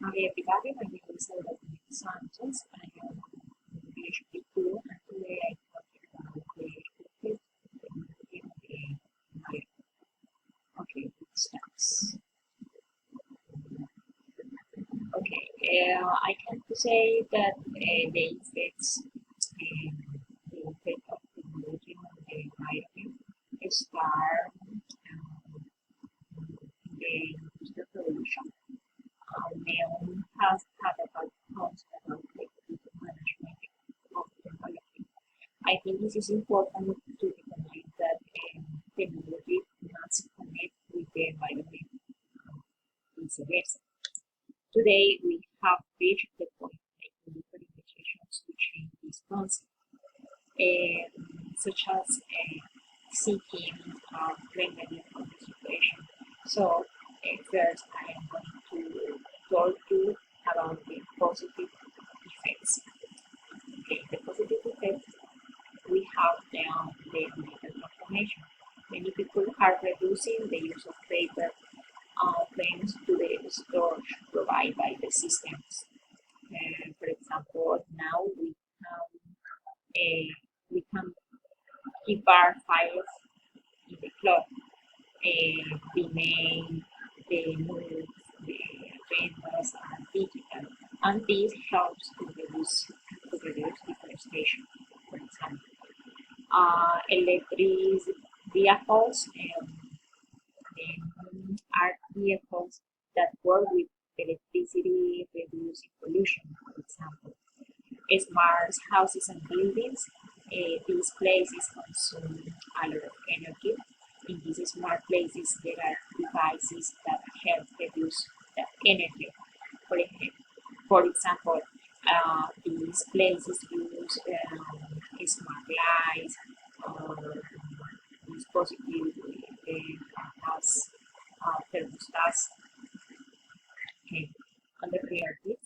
Hi everybody, my name is Alberto Sanchez. I am a PhD student and today I'm talking about the effects in the market. Okay, it starts. Okay, I can say that the effects, the effect of technology on the environment start in the industrial revolution. Neon has had a bad concept about the management of technology. I think this is important to recognize that technology must connect with the environment and vice versa. Today, we have reached the point making different investigations to change this concept, such as seeking remedy for the situation. So, first, I am going to talk to you about the positive effects. Okay, the positive effects we have the digital transformation. Many people are reducing the use of paper thanks to the storage provided by the systems. For example, now we can keep our files in the cloud, the mail, the news, the agendas are digital, and this helps to reduce deforestation. For example, electric vehicles are vehicles that work with electricity, reducing pollution, for example. Smart houses and buildings, these places consume a lot of energy. In these smart places, there are devices that help reduce the energy. For example, these places use smart lights or dispositives as thermostats. Okay. On the creative,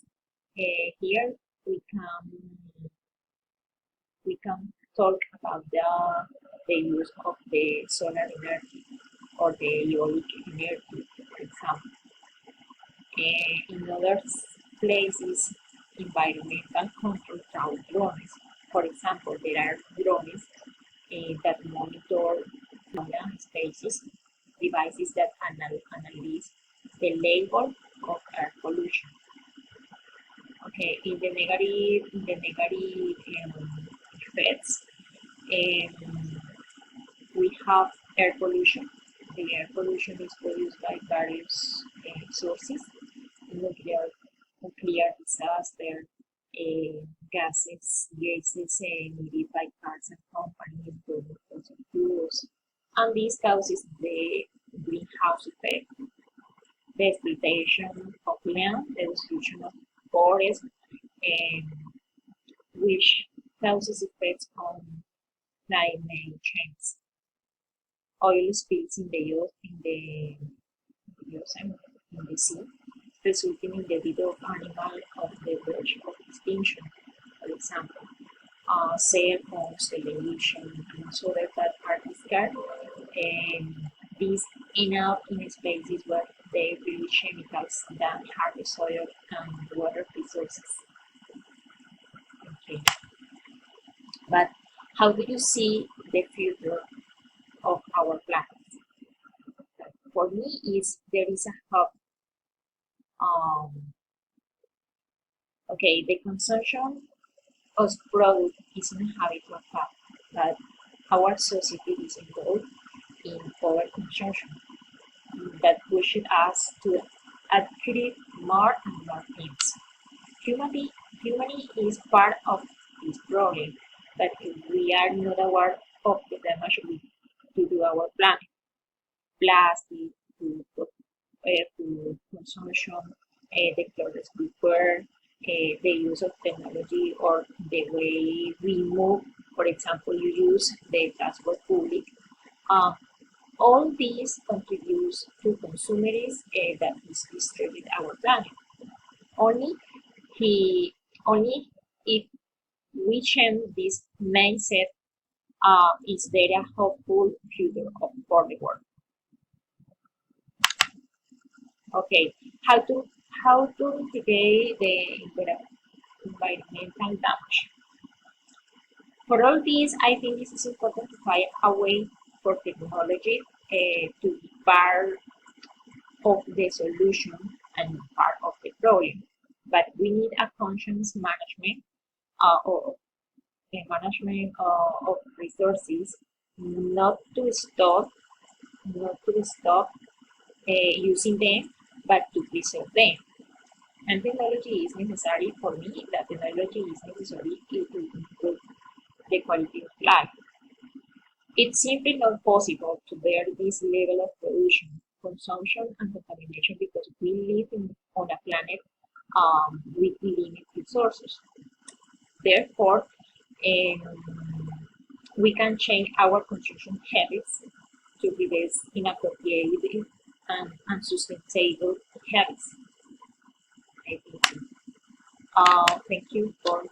here we can we can talk about the use of the solar energy or the eolic energy, for example. In other places, environmental control through drones. For example, there are drones that monitor open spaces, devices that analyze the level of air pollution. Okay, in the negative effects, we have air pollution. The air pollution is produced by various sources: nuclear, nuclear disaster, gases emitted by cars and companies, burning fossil fuels, and this causes the greenhouse effect, the exploitation of land, the destruction of forests, and which causes effects on climate change. Oil spills in the ocean, in the sea, resulting in the death of animals of the verge of extinction. For example, cell phones, television, and so that are discarded, and these end up in spaces where they release chemicals that harm the soil and water resources. Okay. But how do you see the future of our planet? For me, is there is a hope. Um, okay, the consumption of product is an habitual fact, but our society is involved in overconsumption that pushes us to acquire more and more things. Humanity, humanity is part of this problem, but we are not aware of the damage we do to our planet. Plastic, to consumption, the clothes we wear, the use of technology or the way we move. For example, you use the transport public. Uh, all these contributes to consumerism that is disturbing our planet. Only he only if we change this mindset is there a hopeful future for the world. Okay, how to how to mitigate the environmental damage. For all this, I think it is important to find a way for technology to be part of the solution and not part of the problem. But we need a conscious management or a management of resources, not to stop, using them, but to preserve them. And technology is necessary for me. That technology is necessary to improve the quality of life. It's simply not possible to bear this level of pollution, consumption, and contamination because we live on a planet with limited resources. Therefore, we can change our consumption habits to reduce inappropriate and unsustainable habits. I think. Thank you for